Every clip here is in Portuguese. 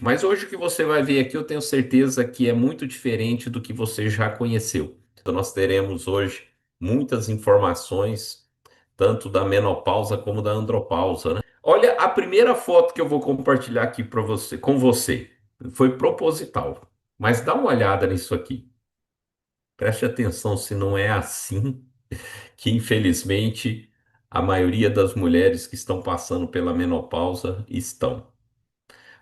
Mas hoje o que você vai ver aqui, eu tenho certeza que é muito diferente do que você já conheceu. Então, nós teremos hoje muitas informações, tanto da menopausa como da andropausa, né? Olha, a primeira foto que eu vou compartilhar aqui para você, com você, foi proposital. Mas dá uma olhada nisso aqui. Preste atenção se não é assim que, infelizmente, a maioria das mulheres que estão passando pela menopausa estão.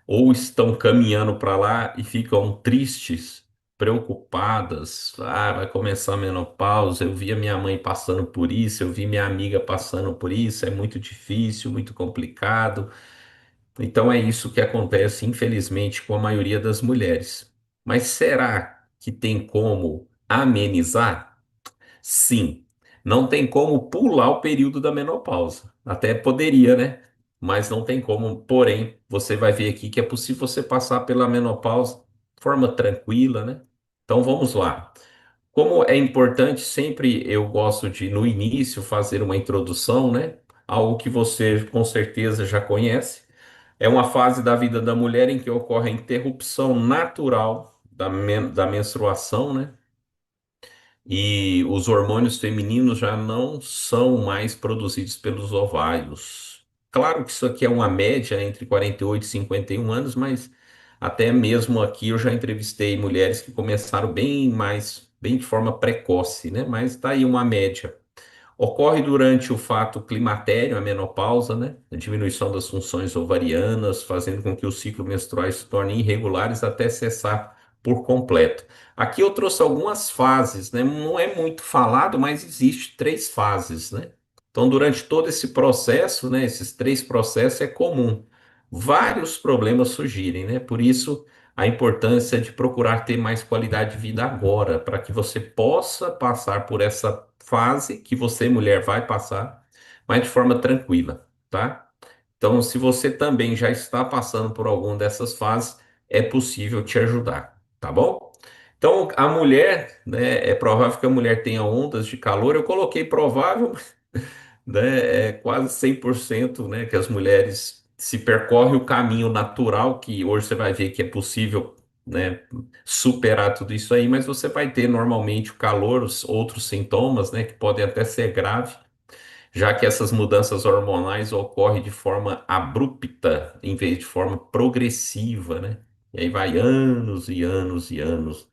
Ou estão caminhando para lá e ficam tristes, preocupadas. Ah, vai começar a menopausa. Eu vi a minha mãe passando por isso, eu vi minha amiga passando por isso. É muito difícil, muito complicado. Então é isso que acontece, infelizmente, com a maioria das mulheres. Mas será que tem como amenizar? Sim, não tem como pular o período da menopausa. Até poderia, né? Mas não tem como. Porém, você vai ver aqui que é possível você passar pela menopausa de forma tranquila, né? Então vamos lá. Como é importante, sempre eu gosto de, no início, fazer uma introdução, né? Algo que você com certeza já conhece. É uma fase da vida da mulher em que ocorre a interrupção natural da menstruação, né? E os hormônios femininos já não são mais produzidos pelos ovários. Claro que isso aqui é uma média entre 48 e 51 anos, mas até mesmo aqui eu já entrevistei mulheres que começaram bem mais, bem de forma precoce, né? Mas está aí uma média. Ocorre durante o fato climatério, a menopausa, né? A diminuição das funções ovarianas, fazendo com que os ciclos menstruais se tornem irregulares até cessar por completo. Aqui eu trouxe algumas fases, né? Não é muito falado, mas existe três fases, né? Então, durante todo esse processo, né? Esses três processos é comum vários problemas surgirem, né? Por isso, a importância de procurar ter mais qualidade de vida agora, para que você possa passar por essa fase que você, mulher, vai passar, mas de forma tranquila, tá? Então, se você também já está passando por alguma dessas fases, é possível te ajudar, tá bom? Então, a mulher, né, é provável que a mulher tenha ondas de calor. Eu coloquei provável, né, é quase 100%, né, que as mulheres se percorrem o caminho natural, que hoje você vai ver que é possível, né, superar tudo isso aí, mas você vai ter normalmente o calor, os outros sintomas, né, que podem até ser graves, já que essas mudanças hormonais ocorrem de forma abrupta, em vez de forma progressiva, né? E aí vai anos e anos e anos.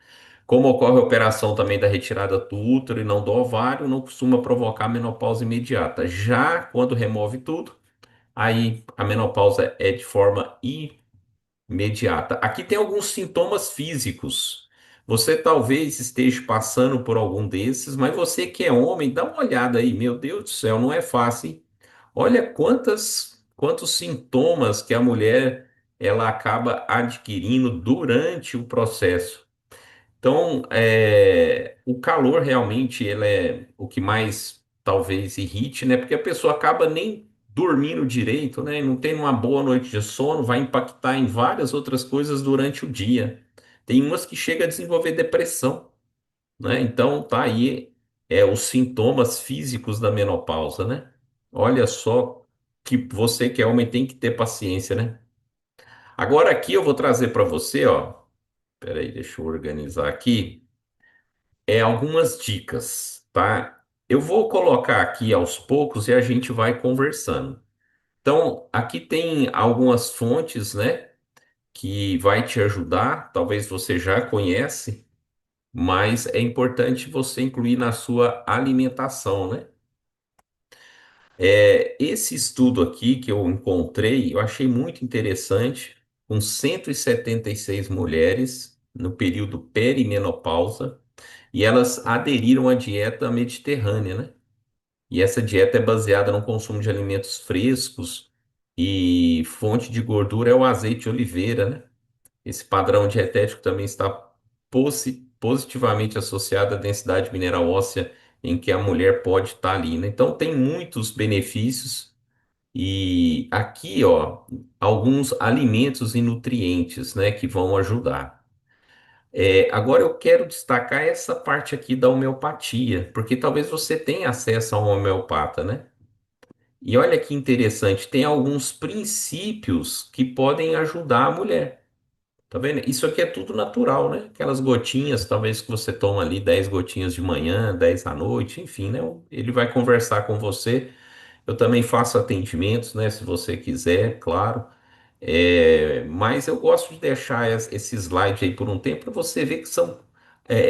Como ocorre a operação também da retirada do útero e não do ovário, não costuma provocar menopausa imediata. Já quando remove tudo, aí a menopausa é de forma imediata. Aqui tem alguns sintomas físicos. Você talvez esteja passando por algum desses, mas você que é homem, dá uma olhada aí. Meu Deus do céu, não é fácil, hein? Olha quantos sintomas que a mulher ela acaba adquirindo durante o processo. Então, o calor realmente ele é o que mais talvez irrite, né? Porque a pessoa acaba nem dormindo direito, né? Não tem uma boa noite de sono, vai impactar em várias outras coisas durante o dia. Tem umas que chega a desenvolver depressão, né? Então, tá aí os sintomas físicos da menopausa, né? Olha só que você que é homem tem que ter paciência, né? Agora aqui eu vou trazer para você, ó. Peraí, deixa eu organizar aqui algumas dicas, tá? Eu vou colocar aqui aos poucos e a gente vai conversando. Então, aqui tem algumas fontes, né, que vai te ajudar. Talvez você já conhece, mas é importante você incluir na sua alimentação, né? Esse estudo aqui que eu encontrei, eu achei muito interessante, com 176 mulheres no período perimenopausa, e elas aderiram à dieta mediterrânea, né? E essa dieta é baseada no consumo de alimentos frescos e fonte de gordura é o azeite de oliveira, né? Esse padrão dietético também está positivamente associado à densidade mineral óssea em que a mulher pode estar ali, né? Então tem muitos benefícios e aqui, ó, alguns alimentos e nutrientes, né, que vão ajudar. Agora eu quero destacar essa parte aqui da homeopatia, porque talvez você tenha acesso a um homeopata, né? E olha que interessante, tem alguns princípios que podem ajudar a mulher. Tá vendo? Isso aqui é tudo natural, né? Aquelas gotinhas, talvez que você toma ali 10 gotinhas de manhã, 10 à noite, enfim, né? Ele vai conversar com você. Eu também faço atendimentos, né? Se você quiser, claro. Mas eu gosto de deixar esse slide aí por um tempo para você ver que são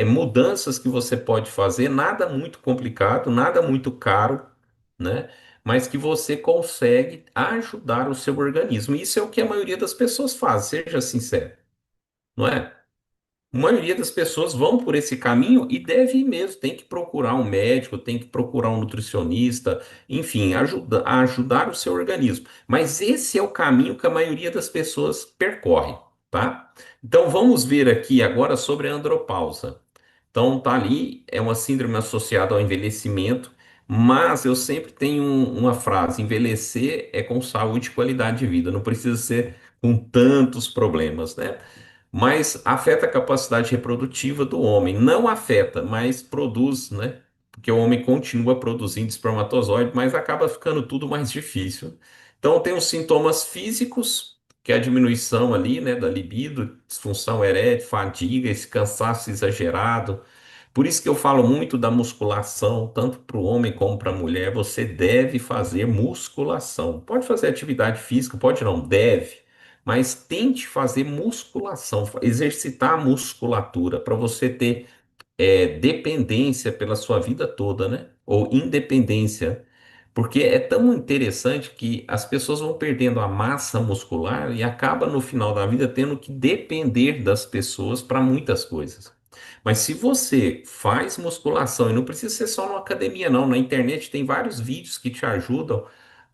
mudanças que você pode fazer, nada muito complicado, nada muito caro, né? Mas que você consegue ajudar o seu organismo. Isso é o que a maioria das pessoas faz, seja sincero, não é? A maioria das pessoas vão por esse caminho e deve ir mesmo. Tem que procurar um médico, tem que procurar um nutricionista, enfim, ajudar o seu organismo. Mas esse é o caminho que a maioria das pessoas percorre, tá? Então vamos ver aqui agora sobre a andropausa. Então tá ali, é uma síndrome associada ao envelhecimento, mas eu sempre tenho uma frase: envelhecer é com saúde e qualidade de vida, não precisa ser com tantos problemas, né? Mas afeta a capacidade reprodutiva do homem. Não afeta, mas produz, né? Porque o homem continua produzindo espermatozoide, mas acaba ficando tudo mais difícil. Então, tem os sintomas físicos, que é a diminuição ali, né, da libido, disfunção erétil, fadiga, esse cansaço exagerado. Por isso que eu falo muito da musculação, tanto para o homem como para a mulher. Você deve fazer musculação. Pode fazer atividade física, pode não, deve. Mas tente fazer musculação, exercitar a musculatura para você ter dependência pela sua vida toda, né? Ou independência. Porque é tão interessante que as pessoas vão perdendo a massa muscular e acaba no final da vida tendo que depender das pessoas para muitas coisas. Mas se você faz musculação, e não precisa ser só na academia, não, na internet tem vários vídeos que te ajudam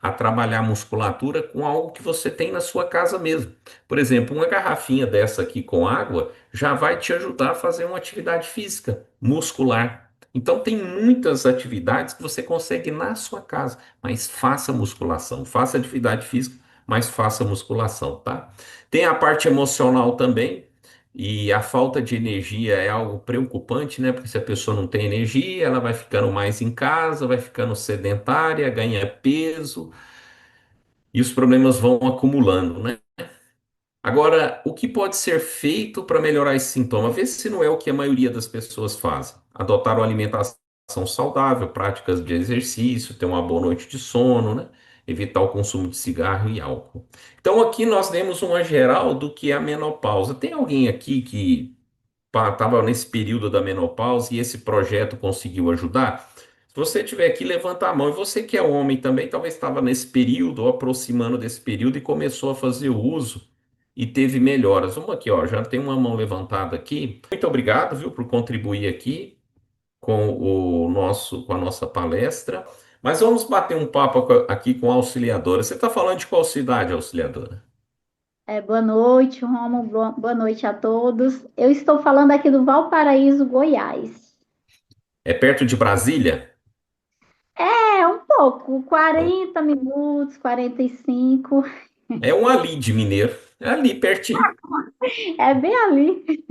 a trabalhar a musculatura com algo que você tem na sua casa mesmo. Por exemplo, uma garrafinha dessa aqui com água já vai te ajudar a fazer uma atividade física, muscular. Então, tem muitas atividades que você consegue na sua casa, mas faça musculação, faça atividade física, mas faça musculação, tá? Tem a parte emocional também, e a falta de energia é algo preocupante, né? Porque se a pessoa não tem energia, ela vai ficando mais em casa, vai ficando sedentária, ganha peso, e os problemas vão acumulando, né? Agora, o que pode ser feito para melhorar esse sintoma? Vê se não é o que a maioria das pessoas fazem. Adotar uma alimentação saudável, práticas de exercício, ter uma boa noite de sono, né? Evitar o consumo de cigarro e álcool. Então, aqui nós demos uma geral do que é a menopausa. Tem alguém aqui que estava nesse período da menopausa e esse projeto conseguiu ajudar? Se você tiver aqui, levanta a mão. E você que é homem também, talvez estava nesse período ou aproximando desse período e começou a fazer o uso e teve melhoras. Vamos aqui, ó, já tem uma mão levantada aqui. Muito obrigado, viu, por contribuir aqui com com a nossa palestra. Mas vamos bater um papo aqui com a auxiliadora. Você está falando de qual cidade, auxiliadora? Boa noite, Romo. Boa noite a todos. Eu estou falando aqui do Valparaíso, Goiás. É perto de Brasília? Um pouco, 40 minutos, 45. É um ali de Mineiro. É ali pertinho. É bem ali.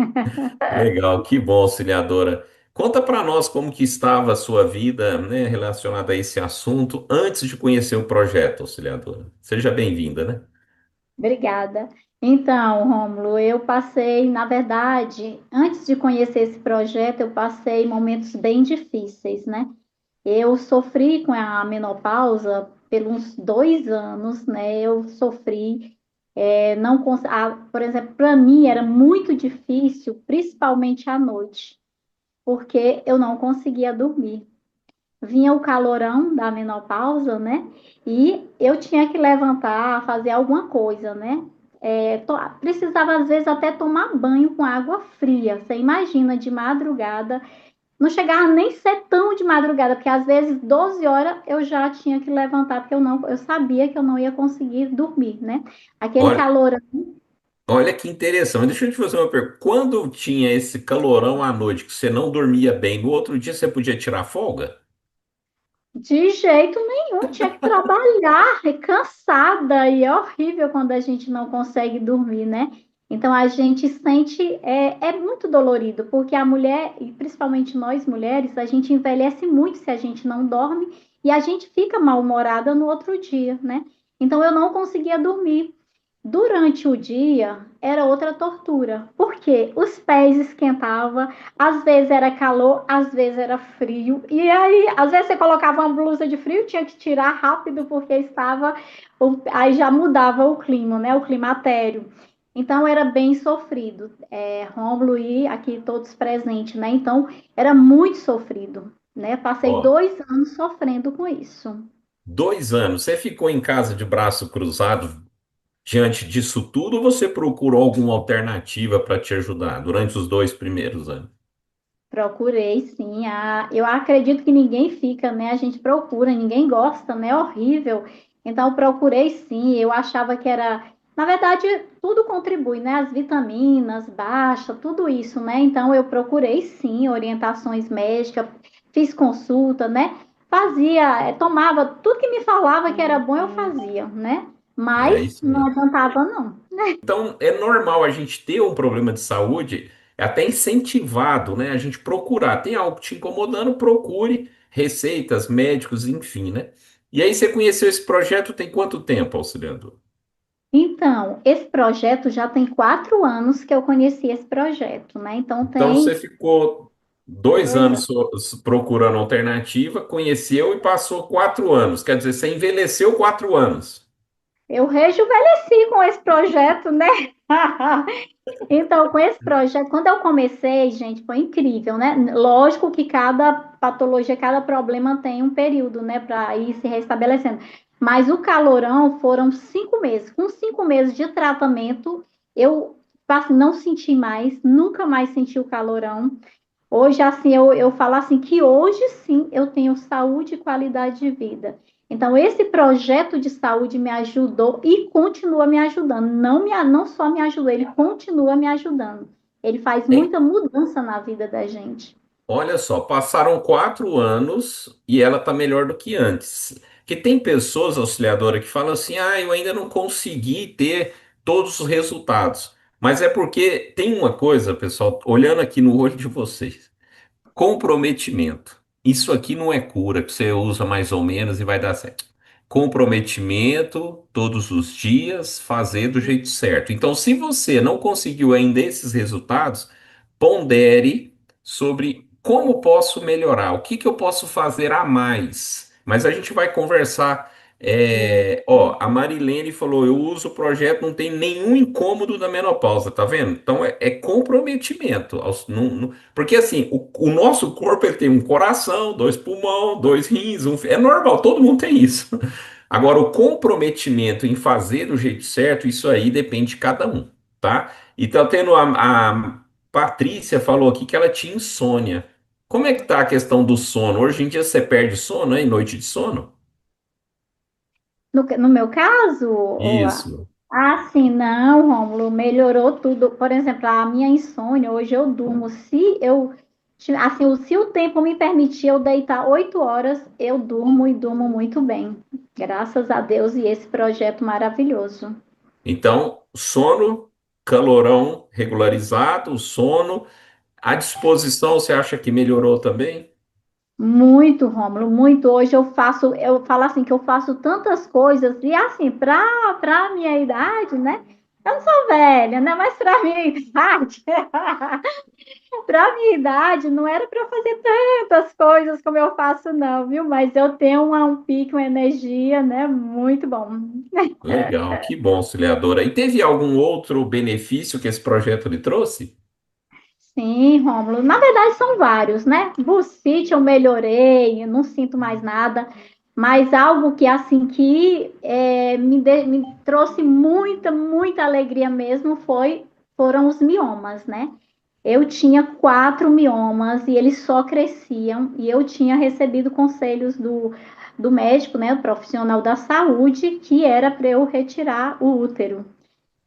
Legal, que bom, auxiliadora. Conta para nós como que estava a sua vida, né, relacionada a esse assunto antes de conhecer o projeto, auxiliadora. Seja bem-vinda, né? Obrigada. Então, Rômulo, eu passei, na verdade, antes de conhecer esse projeto, eu passei momentos bem difíceis, né? Eu sofri com a menopausa pelos 2 anos, né? Eu sofri, não, por exemplo, para mim era muito difícil, principalmente à noite, porque eu não conseguia dormir. Vinha o calorão da menopausa, né? E eu tinha que levantar, fazer alguma coisa, né? Precisava às vezes até tomar banho com água fria. Você imagina de madrugada, não chegava nem ser tão de madrugada, porque às vezes 12 horas eu já tinha que levantar, porque eu sabia que eu não ia conseguir dormir, né? Aquele Olha, calorão. olha que interessante. Deixa eu te fazer uma pergunta. Quando tinha esse calorão à noite que você não dormia bem, no outro dia você podia tirar folga? De jeito nenhum, tinha que trabalhar, cansada, e é horrível quando a gente não consegue dormir, né? Então a gente sente, é muito dolorido, porque a mulher, e principalmente nós mulheres, a gente envelhece muito se a gente não dorme e a gente fica mal-humorada no outro dia, né? Então eu não conseguia dormir. Durante o dia era outra tortura, porque os pés esquentavam, às vezes era calor, às vezes era frio, e aí às vezes você colocava uma blusa de frio, tinha que tirar rápido porque estava, aí já mudava o clima, né? O climatério. Então era bem sofrido, Rômulo e aqui todos presentes, né? Então era muito sofrido, né? Passei Ó, 2 anos sofrendo com isso. 2 anos. Você ficou em casa de braço cruzado diante disso tudo, ou você procurou alguma alternativa para te ajudar durante os 2 primeiros anos? Procurei, sim. Eu acredito que ninguém fica, né? A gente procura, ninguém gosta, né? Horrível. Então, eu procurei, sim. Eu achava que era. Na verdade, tudo contribui, né? As vitaminas, baixa, tudo isso, né? Então, eu procurei, sim, orientações médicas, fiz consulta, né? Fazia, tomava, tudo que me falava que era bom, eu fazia, né? É Mas isso não mesmo. adiantava, não. Então, é normal a gente ter um problema de saúde, é até incentivado, né? A gente procurar. Tem algo te incomodando, procure receitas, médicos, enfim, né? E aí, você conheceu esse projeto tem quanto tempo, auxiliador? Então, esse projeto já tem 4 anos que eu conheci esse projeto, né? Então, Então, você tem ficou dois 2 anos. anos procurando alternativa, conheceu e passou 4 anos. Quer dizer, você envelheceu 4 anos. Eu rejuvenesci com esse projeto, né? Então, com esse projeto, quando eu comecei, gente, foi incrível, né? Lógico que cada patologia, cada problema tem um período, né, para ir se restabelecendo. Mas o calorão foram 5 meses. Com 5 meses de tratamento, eu não senti mais, nunca mais senti o calorão. Hoje, assim, eu falo assim que hoje sim eu tenho saúde e qualidade de vida. Então, esse projeto de saúde me ajudou e continua me ajudando. Não só me ajudou, ele continua me ajudando. Ele faz Hein? muita mudança na vida da gente. Olha só, passaram 4 anos e ela está melhor do que antes. Que tem pessoas, auxiliadora, que falam assim: ah, eu ainda não consegui ter todos os resultados. Mas é porque tem uma coisa, pessoal, olhando aqui no olho de vocês. Comprometimento. Isso aqui não é cura, que você usa mais ou menos e vai dar certo. Comprometimento, todos os dias, fazer do jeito certo. Então, se você não conseguiu ainda esses resultados, pondere sobre como posso melhorar, o que que eu posso fazer a mais. Mas a gente vai conversar. A Marilene falou: eu uso o projeto, não tem nenhum incômodo da menopausa, tá vendo? Então é comprometimento. Porque assim, o nosso corpo ele tem um coração, dois pulmão, dois rins, é normal, todo mundo tem isso. Agora, o comprometimento em fazer do jeito certo, isso aí depende de cada um, tá? E tá tendo a Patrícia falou aqui que ela tinha insônia. Como é que tá a questão do sono? Hoje em dia você perde sono, hein? Noite de sono? No meu caso, Isso. sim, não, Rômulo, melhorou tudo. Por exemplo, a minha insônia, hoje eu durmo. Se o tempo me permitir eu deitar 8 horas, eu durmo e durmo muito bem. Graças a Deus e esse projeto maravilhoso. Então, sono, calorão regularizado, o sono, a disposição, você acha que melhorou também? Muito, Rômulo, muito. Hoje eu falo assim que eu faço tantas coisas e assim, para minha idade, né? Eu não sou velha, né? Mas para minha idade, para minha idade, não era para fazer tantas coisas como eu faço, não, viu? Mas eu tenho um pique, uma energia, né? Muito bom. Legal, que bom, auxiliadora. E teve algum outro benefício que esse projeto lhe trouxe? Sim, Rômulo. Na verdade, são vários, né? Bursite eu melhorei, eu não sinto mais nada, mas algo que, assim, que me trouxe muita, muita alegria mesmo foram os miomas, né? Eu tinha 4 miomas e eles só cresciam, e eu tinha recebido conselhos do médico, né, o profissional da saúde, que era para eu retirar o útero.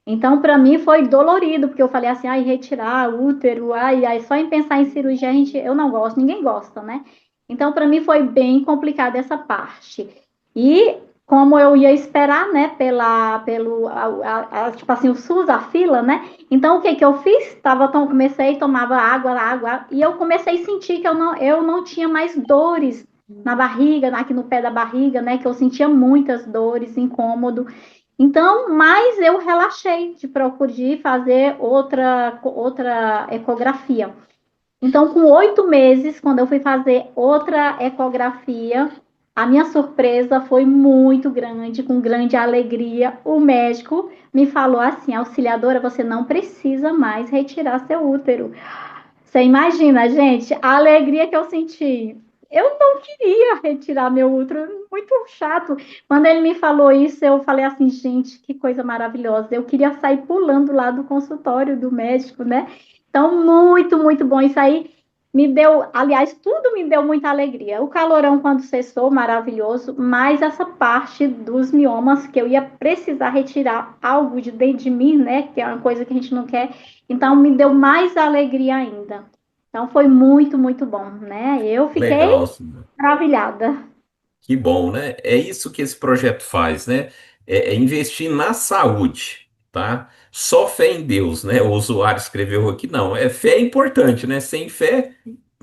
Então, para mim foi dolorido, porque eu falei assim, ai, retirar útero, ai, só em pensar em cirurgia, eu não gosto, ninguém gosta, né? Então, para mim foi bem complicada essa parte. E como eu ia esperar, né, tipo assim, o SUS, a fila, né? Então, o que que eu fiz? Comecei a tomar água, e eu comecei a sentir que eu não tinha mais dores na barriga, aqui no pé da barriga, né? Que eu sentia muitas dores, incômodo. Então, mas eu relaxei de procurar fazer outra ecografia. Então, com 8 meses, quando eu fui fazer outra ecografia, a minha surpresa foi muito grande, com grande alegria. O médico me falou assim: auxiliadora, você não precisa mais retirar seu útero. Você imagina, gente, a alegria que eu senti. Eu não queria retirar meu útero, muito chato. Quando ele me falou isso, eu falei assim, gente, que coisa maravilhosa. Eu queria sair pulando lá do consultório do médico, né? Então, muito, muito bom. Isso aí me deu, aliás, tudo me deu muita alegria. O calorão quando cessou, maravilhoso, mas essa parte dos miomas que eu ia precisar retirar algo de dentro de mim, né? Que é uma coisa que a gente não quer. Então, me deu mais alegria ainda. Então, foi muito, muito bom, né? Eu Legal, fiquei Silvia. maravilhada. Que bom, né? É isso que esse projeto faz, né? É investir na saúde, tá? Só fé em Deus, né? O usuário escreveu aqui, não. Fé é importante, né? Sem fé,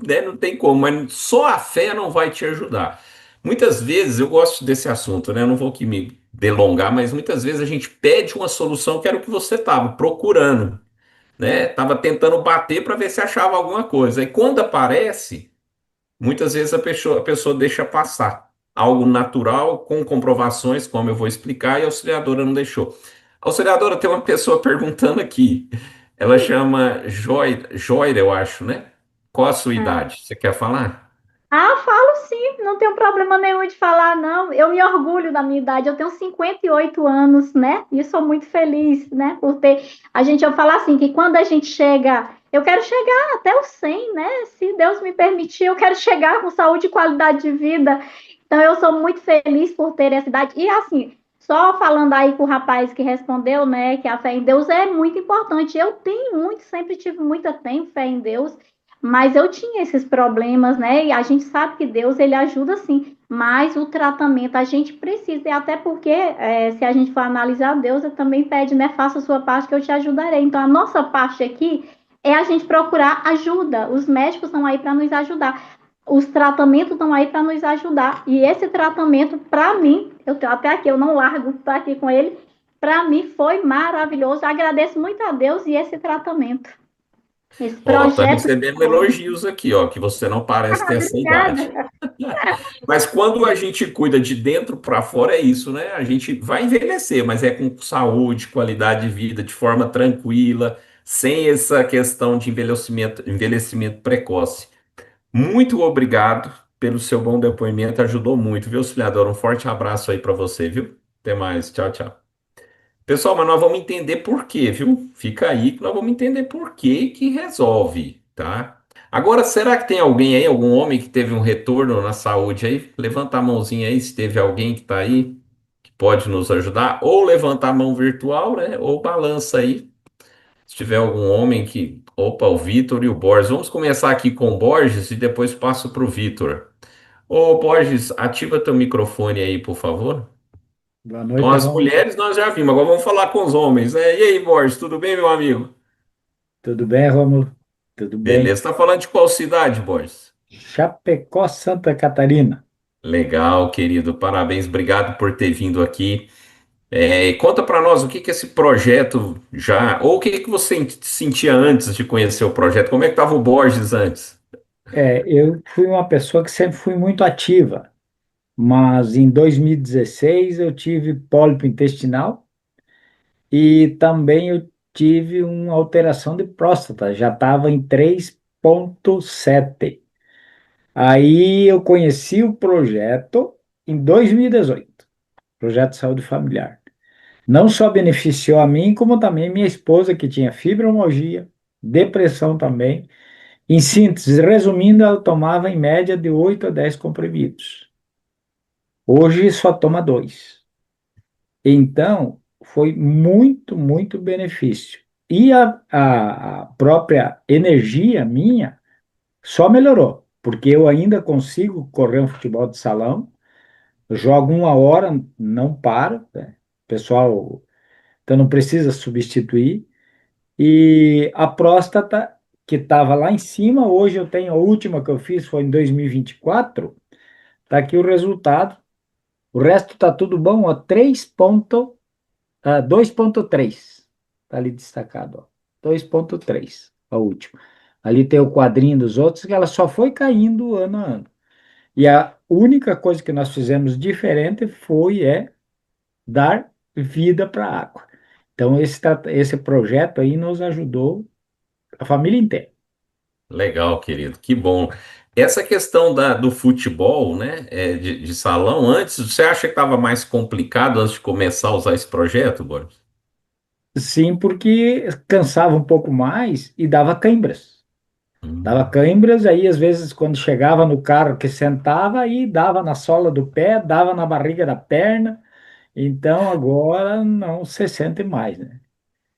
né, não tem como, mas só a fé não vai te ajudar. Muitas vezes, eu gosto desse assunto, né? Eu não vou aqui me delongar, mas muitas vezes a gente pede uma solução que era o que você estava procurando, né? Tava tentando bater para ver se achava alguma coisa. E quando aparece. Muitas vezes a pessoa deixa passar algo natural com comprovações, como eu vou explicar, e a auxiliadora não deixou. A auxiliadora tem uma pessoa perguntando aqui. Ela chama Joira, eu acho, né? Qual a sua idade? Você quer falar? Ah, falo sim, não tenho problema nenhum de falar, não. Eu me orgulho da minha idade, eu tenho 58 anos, né? E sou muito feliz, né? Por ter. Eu falo assim, que quando a gente chega. Eu quero chegar até os 100, né? Se Deus me permitir, eu quero chegar com saúde e qualidade de vida. Então, eu sou muito feliz por ter essa idade. E assim, só falando aí com o rapaz que respondeu, né? Que a fé em Deus é muito importante. Eu tenho muito, sempre tive muita fé em Deus. Mas eu tinha esses problemas, né? E a gente sabe que Deus, ele ajuda sim. Mas o tratamento a gente precisa, e até porque, se a gente for analisar, Deus também pede, né? Faça a sua parte que eu te ajudarei. Então, a nossa parte aqui é a gente procurar ajuda. Os médicos estão aí para nos ajudar. Os tratamentos estão aí para nos ajudar. E esse tratamento, para mim, eu até aqui, eu não largo, estou aqui com ele, para mim foi maravilhoso. Agradeço muito a Deus e esse tratamento. Esse Ó, tá projeto que recebendo foi. elogios aqui, ó, que você não parece ter essa idade. Obrigada. Mas quando a gente cuida de dentro para fora, é isso, né? A gente vai envelhecer, mas é com saúde, qualidade de vida, de forma tranquila, sem essa questão de envelhecimento precoce. Muito obrigado pelo seu bom depoimento, ajudou muito, viu, auxiliador? Um forte abraço aí para você, viu? Até mais, tchau, tchau. Pessoal, mas nós vamos entender por quê, viu? Fica aí que nós vamos entender por que que resolve, tá? Agora, será que tem alguém aí, algum homem que teve um retorno na saúde aí? Levanta a mãozinha aí se teve alguém que tá aí, que pode nos ajudar, ou levanta a mão virtual, né? Ou balança aí. Se tiver algum homem que. Opa, o Vitor e o Borges. Vamos começar aqui com o Borges e depois passo para o Vitor. Ô, Borges, ativa teu microfone aí, por favor. Boa Então, noite, as Rômulo. mulheres nós já vimos, agora vamos falar com os homens, né? E aí, Borges, tudo bem, meu amigo? Tudo bem, Rômulo? Tudo bem. Beleza, tá falando de qual cidade, Borges? Chapecó, Santa Catarina. Legal, querido, parabéns, obrigado por ter vindo aqui. Conta para nós o que que esse projeto já, ou o que que você sentia antes de conhecer o projeto? Como é que estava o Borges antes? Eu fui uma pessoa que sempre fui muito ativa, mas em 2016 eu tive pólipo intestinal e também eu tive uma alteração de próstata, já estava em 3,7. Aí eu conheci o projeto em 2018, Projeto de Saúde Familiar. Não só beneficiou a mim, como também minha esposa, que tinha fibromialgia, depressão também. Em síntese, resumindo, ela tomava em média de 8 a 10 comprimidos. Hoje só toma dois. Então, foi muito, muito benefício. E a própria energia minha só melhorou, porque eu ainda consigo correr um futebol de salão, eu jogo 1 hora, não paro, né? Pessoal, então não precisa substituir. E a próstata, que estava lá em cima, hoje eu tenho a última que eu fiz, foi em 2024. Está aqui o resultado. O resto está tudo bom, ó, 3,7. 2,3. Está ali destacado, ó. 2,3, a última. Ali tem o quadrinho dos outros, que ela só foi caindo ano a ano. E a única coisa que nós fizemos diferente dar vida para a água. Então, esse projeto aí nos ajudou a família inteira. Legal, querido, que bom. Essa questão do futebol, né, de salão, antes, você acha que estava mais complicado antes de começar a usar esse projeto, Boris? Sim, porque cansava um pouco mais e dava cãibras. Dava Hum. cãibras, aí às vezes quando chegava no carro que sentava, aí dava na sola do pé, dava na barriga da perna. Então agora não se sente mais, né?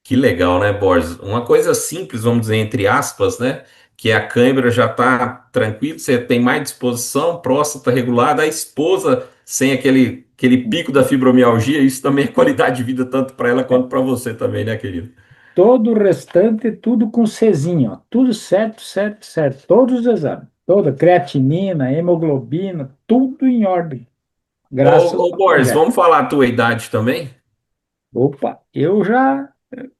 Que legal, né, Boris? Uma coisa simples, vamos dizer, entre aspas, né? Que a câimbra já está tranquilo, você tem mais disposição, próstata regulada, a esposa sem aquele pico da fibromialgia, isso também é qualidade de vida tanto para ela quanto para você também, né, querido? Todo o restante, tudo com Czinho, ó. Tudo certo, certo, certo. Todos os exames. Toda creatinina, hemoglobina, tudo em ordem. Graças Ô, ao Boris, projeto. vamos falar a tua idade também? Opa, eu já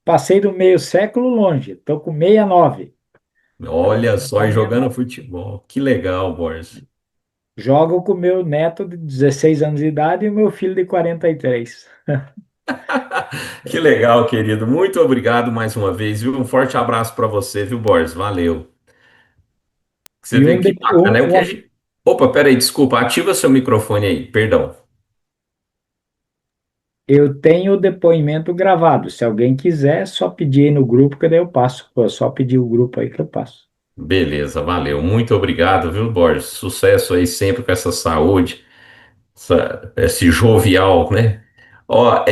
passei do meio século longe. Estou com 69. Então, Olha só, e não é jogando mais. futebol. Que legal, Boris. Jogo com meu neto de 16 anos de idade e o meu filho de 43. Que legal, querido. Muito obrigado mais uma vez, viu? Um forte abraço para você, viu, Boris? Valeu. Você E vê que bacana, é o que a uma gente. Opa, peraí, desculpa, ativa seu microfone aí, perdão. Eu tenho o depoimento gravado. Se alguém quiser, é só pedir aí no grupo, que daí eu passo. É só pedir o grupo aí que eu passo. Beleza, valeu. Muito obrigado, viu, Boris? Sucesso aí sempre com essa saúde, esse jovial, né? Ó,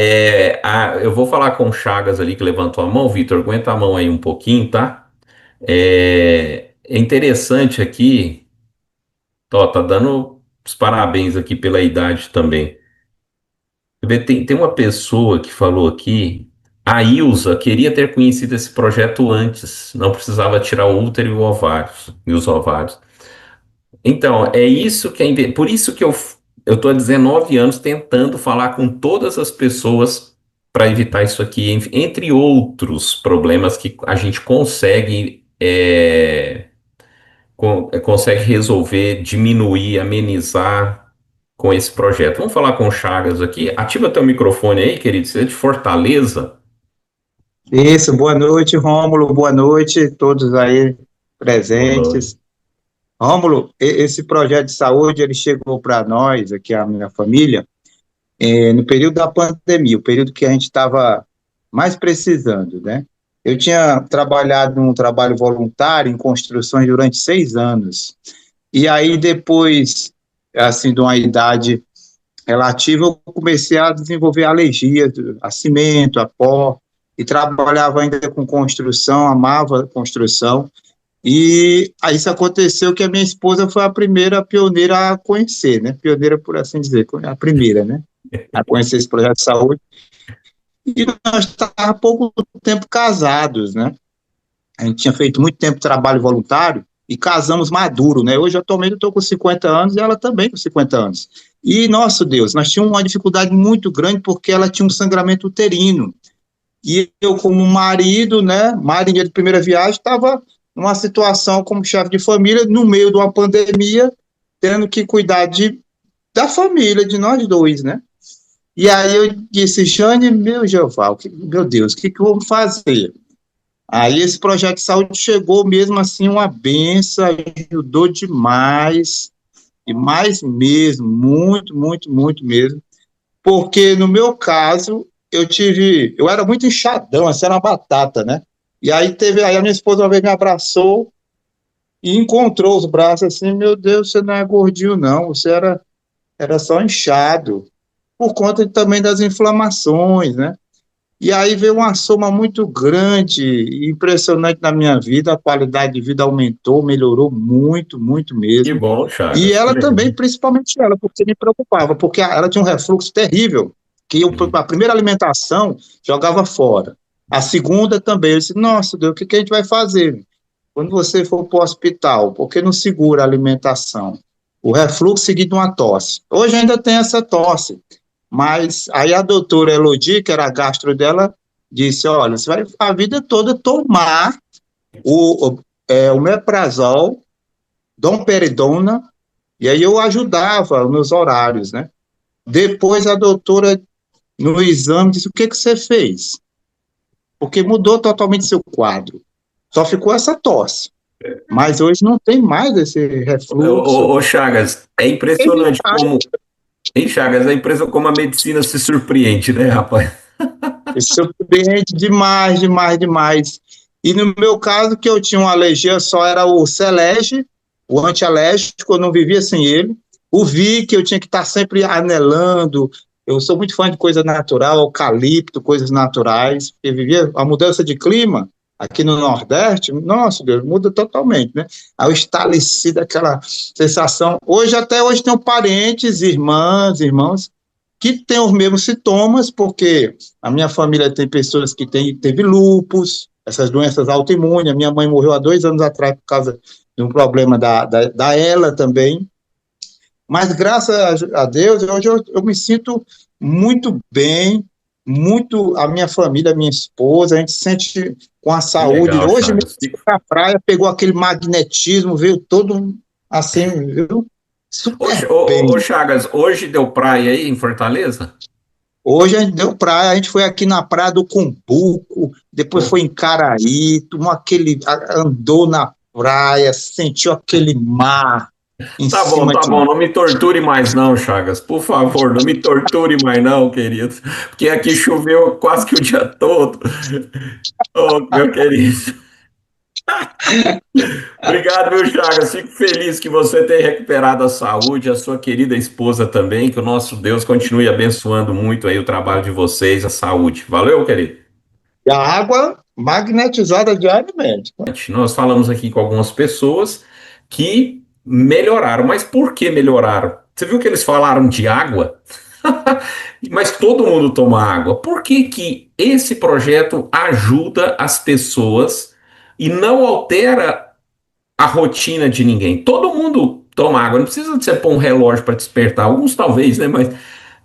eu vou falar com o Chagas ali que levantou a mão. Vitor, aguenta a mão aí um pouquinho, tá? É interessante aqui, tá dando os parabéns aqui pela idade também. Tem uma pessoa que falou aqui, a Ilza queria ter conhecido esse projeto antes, não precisava tirar o útero e os ovários. Então, é isso que por isso que eu estou há 19 anos tentando falar com todas as pessoas para evitar isso aqui, entre outros problemas que a gente consegue, consegue resolver, diminuir, amenizar com esse projeto. Vamos falar com o Chagas aqui. Ativa teu microfone aí, querido. Você é de Fortaleza? Isso, boa noite, Rômulo, boa noite, todos aí Boa noite. presentes. Rômulo, esse projeto de saúde, ele chegou para nós, aqui a minha família, no período da pandemia, o período que a gente estava mais precisando, né? Eu tinha trabalhado num trabalho voluntário em construções durante 6 anos, e aí depois, assim, de uma idade relativa, eu comecei a desenvolver alergia a cimento, a pó, e trabalhava ainda com construção, amava construção, e aí isso aconteceu que a minha esposa foi a primeira pioneira a conhecer, né, pioneira por assim dizer, a primeira, né, a conhecer esse projeto de saúde, e nós estávamos há pouco tempo casados, né, a gente tinha feito muito tempo de trabalho voluntário, e casamos maduro, né, hoje atualmente eu estou com 50 anos, e ela também com 50 anos, e, nosso Deus, nós tínhamos uma dificuldade muito grande, porque ela tinha um sangramento uterino, e eu, como marido, né, marinheiro de primeira viagem, estava numa situação como chefe de família, no meio de uma pandemia, tendo que cuidar da família, de nós dois, né? E aí eu disse, Jane, meu Jeová, meu Deus, o que vamos fazer? Aí esse projeto de saúde chegou mesmo assim, uma benção, ajudou demais, e mais mesmo, muito, muito, muito mesmo, porque no meu caso, eu era muito inchadão, assim, era uma batata, né? E aí a minha esposa uma vez me abraçou e encontrou os braços assim, meu Deus, você não é gordinho não, era só inchado, por conta também das inflamações, né? E aí veio uma soma muito grande e impressionante na minha vida, a qualidade de vida aumentou, melhorou muito, muito Que mesmo. bom, E Chagas. Que ela também, legal. principalmente ela, porque me preocupava, porque ela tinha um refluxo terrível, que a primeira alimentação jogava fora. A segunda também, eu disse, nossa Deus, o que a gente vai fazer quando você for para o hospital? Porque não segura a alimentação. O refluxo seguido de uma tosse. Hoje ainda tem essa tosse, Mas aí a doutora Elodie, que era a gastro dela, disse, olha, você vai a vida toda tomar o omeprazol, domperidona, e aí eu ajudava nos horários, né? Depois a doutora, no exame, disse, o que que você fez? Porque mudou totalmente seu quadro. Só ficou essa tosse. Mas hoje não tem mais esse refluxo. Ô, Chagas, é impressionante como, hein, Chagas, é impressionante como a medicina se surpreende, né, rapaz? É surpreende demais, demais, demais. E no meu caso, que eu tinha uma alergia, só era o Celege, o antialérgico, eu não vivia sem ele. O Vic, eu tinha que estar sempre anelando. Eu sou muito fã de coisa natural, eucalipto, coisas naturais. Eu vivia a mudança de clima aqui no Nordeste, nossa Deus, muda totalmente, né? Aí eu estaleci daquela sensação. Hoje, até hoje, tenho parentes, irmãs, irmãos, que têm os mesmos sintomas, porque a minha família tem pessoas que teve lúpus, essas doenças autoimunes. A minha mãe morreu há 2 anos atrás por causa de um problema da ela também. Mas graças a Deus, hoje eu me sinto muito bem, muito, a minha família, a minha esposa, a gente se sente com a Que saúde. legal, Hoje mesmo, Chagas. na praia, pegou aquele magnetismo, veio todo assim, viu? Ô, Super ô, bem. Chagas, hoje deu praia aí em Fortaleza? Hoje a gente deu praia, a gente foi aqui na praia do Cumbuco, depois Pô, foi em Caraí, tomou andou na praia, sentiu aquele mar em cima tá de bom, não me torture mais não, Chagas, por favor, não me torture mais não, querido, porque aqui choveu quase que o dia todo. Ô, meu querido, obrigado, meu Chagas, fico feliz que você tenha recuperado a saúde, a sua querida esposa também, que o nosso Deus continue abençoando muito aí o trabalho de vocês, a saúde. Valeu, querido? a água magnetizada diariamente. Nós falamos aqui com algumas pessoas que melhoraram, mas por que melhoraram? Você viu que eles falaram de água? Mas todo mundo toma água. Por que que esse projeto ajuda as pessoas e não altera a rotina de ninguém? Todo mundo toma água, não precisa de você pôr um relógio para despertar. Alguns talvez, né? Mas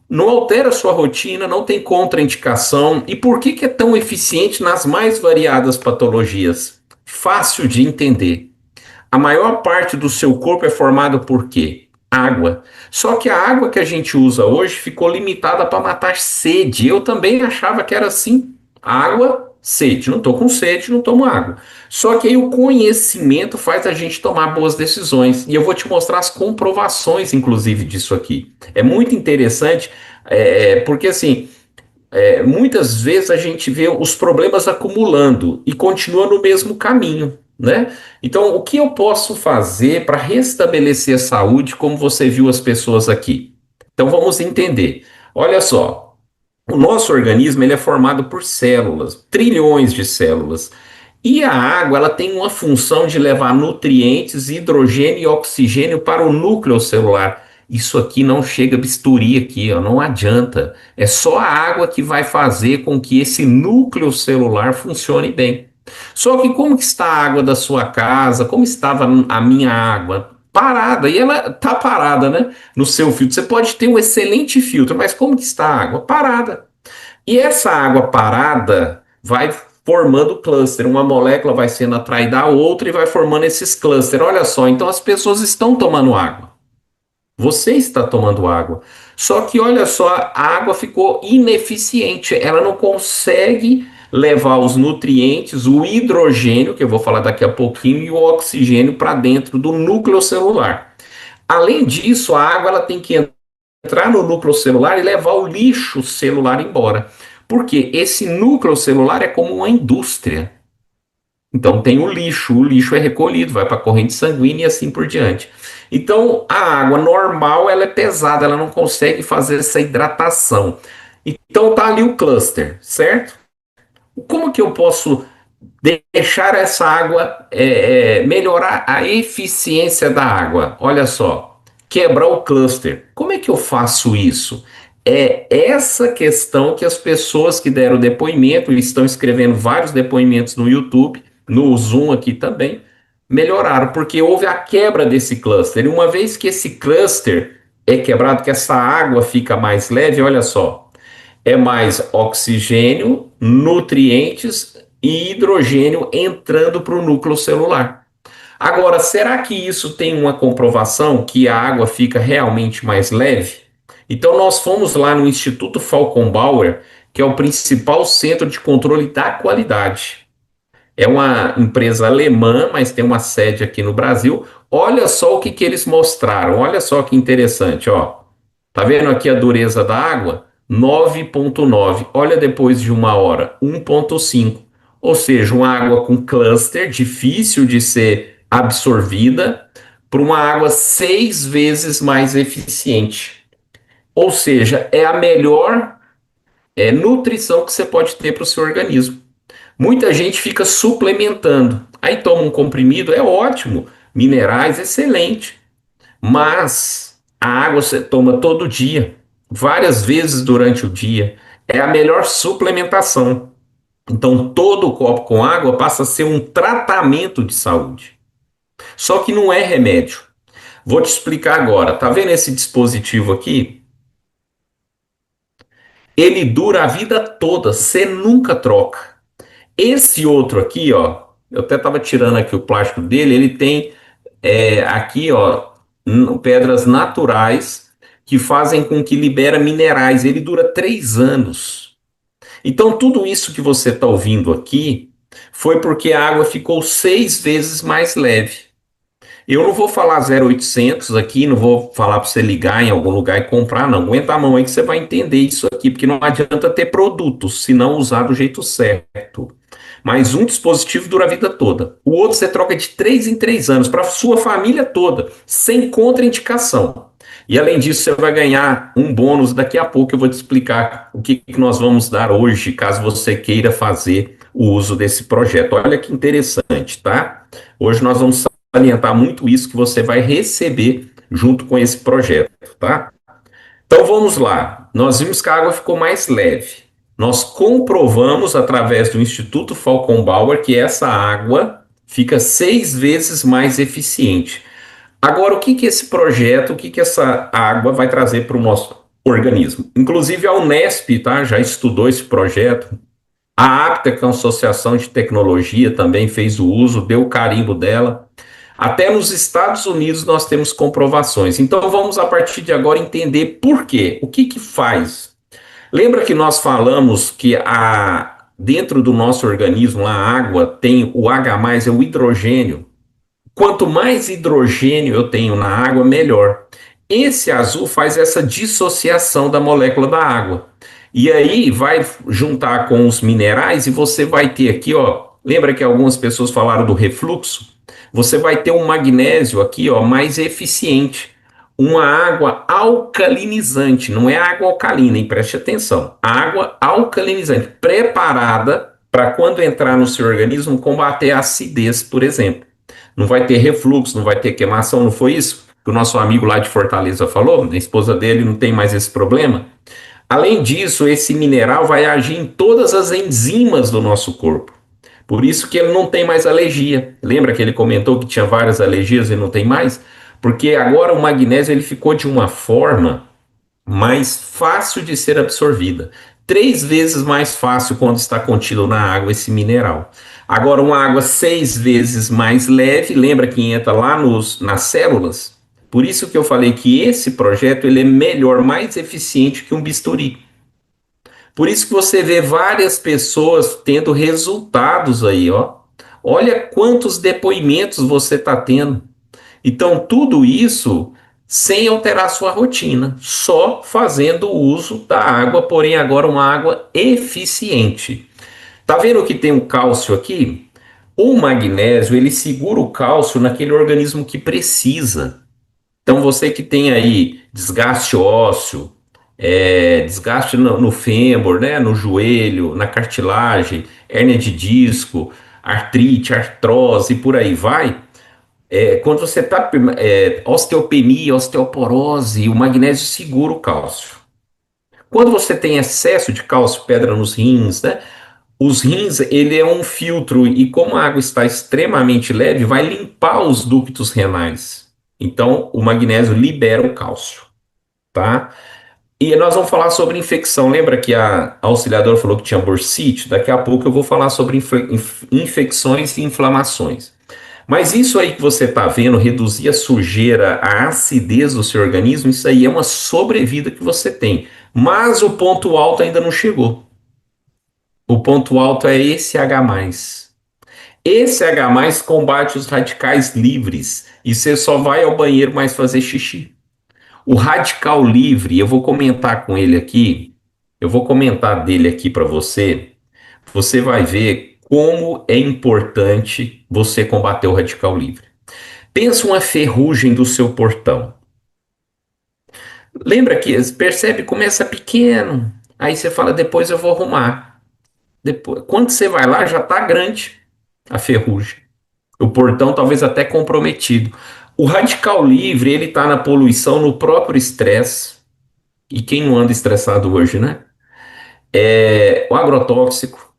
não altera a sua rotina, não tem contraindicação. E por que que é tão eficiente nas mais variadas patologias? Fácil de entender. A maior parte do seu corpo é formado por quê? Água. Só que a água que a gente usa hoje ficou limitada para matar sede. Eu também achava que era assim. Água, sede. Não estou com sede, não tomo água. Só que aí o conhecimento faz a gente tomar boas decisões. E eu vou te mostrar as comprovações, inclusive, disso aqui. É muito interessante, porque assim, muitas vezes a gente vê os problemas acumulando e continua no mesmo caminho, né? Então, o que eu posso fazer para restabelecer a saúde, como você viu as pessoas aqui? Então, vamos entender. Olha só, o nosso organismo ele é formado por células, trilhões de células. E a água ela tem uma função de levar nutrientes, hidrogênio e oxigênio para o núcleo celular. Isso aqui não chega bisturi aqui, ó, não adianta. É só a água que vai fazer com que esse núcleo celular funcione bem. Só que como que está a água da sua casa? Como estava a minha água? Parada, e ela tá parada, né? No seu filtro. Você pode ter um excelente filtro, mas como que está a água? Parada. E essa água parada vai formando cluster. Uma molécula vai sendo atraída à outra e vai formando esses clusters. Olha só, então as pessoas estão tomando água. Você está tomando água. Só que olha só, a água ficou ineficiente. Ela não consegue levar os nutrientes, o hidrogênio, que eu vou falar daqui a pouquinho, e o oxigênio para dentro do núcleo celular. Além disso, a água ela tem que entrar no núcleo celular e levar o lixo celular embora. Porque esse núcleo celular é como uma indústria. Então tem o lixo é recolhido, vai para a corrente sanguínea e assim por diante. Então a água normal ela é pesada, ela não consegue fazer essa hidratação. Então tá ali o cluster, certo? Como que eu posso deixar essa água, melhorar a eficiência da água? Olha só, quebrar o cluster. Como é que eu faço isso? É essa questão que as pessoas que deram depoimento, e estão escrevendo vários depoimentos no YouTube, no Zoom aqui também, melhoraram, porque houve a quebra desse cluster. E uma vez que esse cluster é quebrado, que essa água fica mais leve, olha só, é mais oxigênio, nutrientes e hidrogênio entrando para o núcleo celular. Agora, será que isso tem uma comprovação que a água fica realmente mais leve? Então, nós fomos lá no Instituto Falcon Bauer, que é o principal centro de controle da qualidade. É uma empresa alemã, mas tem uma sede aqui no Brasil. Olha só o que, que eles mostraram. Olha só que interessante, ó. Tá vendo aqui a dureza da água? 9,9. Olha depois de uma hora, 1,5. Ou seja, uma água com cluster, difícil de ser absorvida, para uma água 6 vezes mais eficiente. Ou seja, é a melhor nutrição que você pode ter para o seu organismo. Muita gente fica suplementando. Aí toma um comprimido, é ótimo. Minerais, excelente. Mas a água você toma todo dia, várias vezes durante o dia. É a melhor suplementação. Então, todo copo com água passa a ser um tratamento de saúde. Só que não é remédio. Vou te explicar agora. Tá vendo esse dispositivo aqui? Ele dura a vida toda, você nunca troca. Esse outro aqui, ó, eu até estava tirando aqui o plástico dele, ele tem aqui, ó, pedras naturais que fazem com que libera minerais. Ele dura 3 anos. Então, tudo isso que você está ouvindo aqui foi porque a água ficou 6 vezes mais leve. Eu não vou falar 0800 aqui, não vou falar para você ligar em algum lugar e comprar, não. Aguenta a mão aí que você vai entender isso aqui, porque não adianta ter produtos se não usar do jeito certo. Mas um dispositivo dura a vida toda. O outro você troca de 3 em 3 anos para a sua família toda, sem contraindicação. E além disso, você vai ganhar um bônus daqui a pouco. Eu vou te explicar o que nós vamos dar hoje, caso você queira fazer o uso desse projeto. Olha que interessante, tá? Hoje nós vamos salientar muito isso que você vai receber junto com esse projeto, tá? Então vamos lá. Nós vimos que a água ficou mais leve. Nós comprovamos através do Instituto Falcon Bauer que essa água fica 6 vezes mais eficiente. Agora, o que que esse projeto, o que que essa água vai trazer para o nosso organismo? Inclusive a Unesp, tá, já estudou esse projeto. A APTA, que é uma associação de tecnologia, também fez o uso, deu o carimbo dela. Até nos Estados Unidos nós temos comprovações. Então vamos a partir de agora entender por quê. O que que faz? Lembra que nós falamos que dentro do nosso organismo a água tem o H+, é o hidrogênio. Quanto mais hidrogênio eu tenho na água, melhor. Esse azul faz essa dissociação da molécula da água. E aí vai juntar com os minerais e você vai ter aqui, ó. Lembra que algumas pessoas falaram do refluxo? Você vai ter um magnésio aqui, ó, mais eficiente. Uma água alcalinizante, não é água alcalina, hein? Preste atenção. Água alcalinizante, preparada para quando entrar no seu organismo combater a acidez, por exemplo. Não vai ter refluxo, não vai ter queimação, não foi isso que o nosso amigo lá de Fortaleza falou? A esposa dele não tem mais esse problema. Além disso, esse mineral vai agir em todas as enzimas do nosso corpo. Por isso que ele não tem mais alergia. Lembra que ele comentou que tinha várias alergias e não tem mais? Porque agora o magnésio ele ficou de uma forma mais fácil de ser absorvida. 3 vezes mais fácil quando está contido na água esse mineral. Agora, uma água 6 vezes mais leve, lembra que entra lá nas células? Por isso que eu falei que esse projeto ele é melhor, mais eficiente que um bisturi. Por isso que você vê várias pessoas tendo resultados aí, ó. Olha quantos depoimentos você está tendo. Então, tudo isso sem alterar sua rotina, só fazendo uso da água, porém agora uma água eficiente. Tá vendo que tem um cálcio aqui? O magnésio, ele segura o cálcio naquele organismo que precisa. Então, você que tem aí desgaste ósseo, desgaste no fêmur, né, no joelho, na cartilagem, hérnia de disco, artrite, artrose e por aí vai. Quando você está osteopenia, osteoporose, o magnésio segura o cálcio. Quando você tem excesso de cálcio, pedra nos rins, né? Os rins, ele é um filtro e como a água está extremamente leve, vai limpar os ductos renais. Então, o magnésio libera o cálcio. tá? E nós vamos falar sobre infecção. Lembra que a auxiliadora falou que tinha bursite? Daqui a pouco eu vou falar sobre infecções e inflamações. Mas isso aí que você está vendo, reduzir a sujeira, a acidez do seu organismo, isso aí é uma sobrevida que você tem. Mas o ponto alto ainda não chegou. O ponto alto é esse H+. Esse H+ combate os radicais livres e você só vai ao banheiro mais fazer xixi. O radical livre, eu vou comentar com ele aqui, eu vou comentar dele aqui para você. Você vai ver como é importante você combater o radical livre. Pensa uma ferrugem do seu portão. Lembra que percebe, começa pequeno, aí você fala, depois eu vou arrumar. Depois, quando você vai lá, já está grande a ferrugem. O portão talvez até comprometido. O radical livre, ele está na poluição, no próprio estresse. E quem não anda estressado hoje, né? O agrotóxico.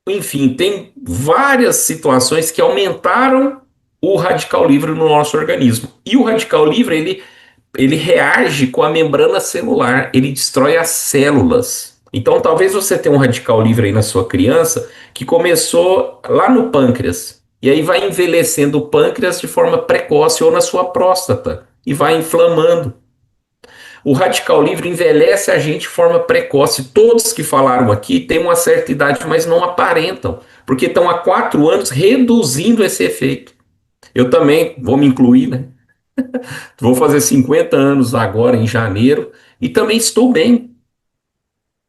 Enfim, tem várias situações que aumentaram o radical livre no nosso organismo. E o radical livre, ele reage com a membrana celular, ele destrói as células. Então, talvez você tenha um radical livre aí na sua criança que começou lá no pâncreas. E aí vai envelhecendo o pâncreas de forma precoce ou na sua próstata. E vai inflamando. O radical livre envelhece a gente de forma precoce. Todos que falaram aqui têm uma certa idade, mas não aparentam, porque estão há 4 anos reduzindo esse efeito. Eu também vou me incluir, né? Vou fazer 50 anos agora em janeiro e também estou bem.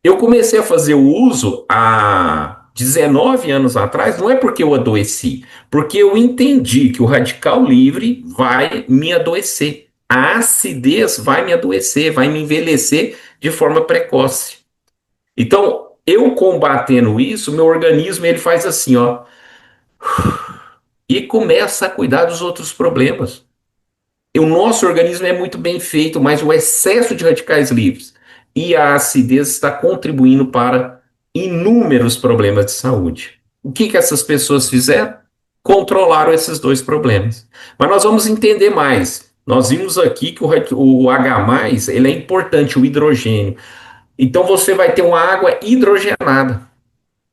Eu comecei a fazer o uso há 19 anos atrás, não é porque eu adoeci, porque eu entendi que o radical livre vai me adoecer. A acidez vai me adoecer, vai me envelhecer de forma precoce. Então, eu combatendo isso, meu organismo ele faz assim, ó, e começa a cuidar dos outros problemas. O nosso organismo é muito bem feito, mas o excesso de radicais livres e a acidez está contribuindo para inúmeros problemas de saúde. O que essas pessoas fizeram? Controlaram esses dois problemas. Mas nós vamos entender mais. Nós vimos aqui que o H+, ele é importante, o hidrogênio. Então você vai ter uma água hidrogenada.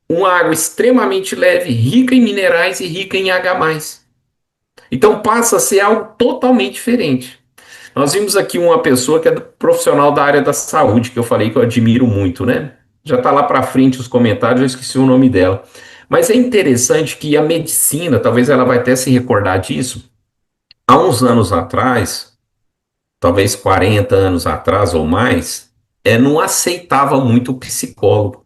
Uma água extremamente leve, rica em minerais e rica em H+. Então passa a ser algo totalmente diferente. Nós vimos aqui uma pessoa que é profissional da área da saúde, que eu falei que eu admiro muito, né? Já está lá para frente os comentários, eu esqueci o nome dela. Mas é interessante que a medicina, talvez ela vai até se recordar disso, há uns anos atrás, talvez 40 anos atrás ou mais, não aceitava muito o psicólogo.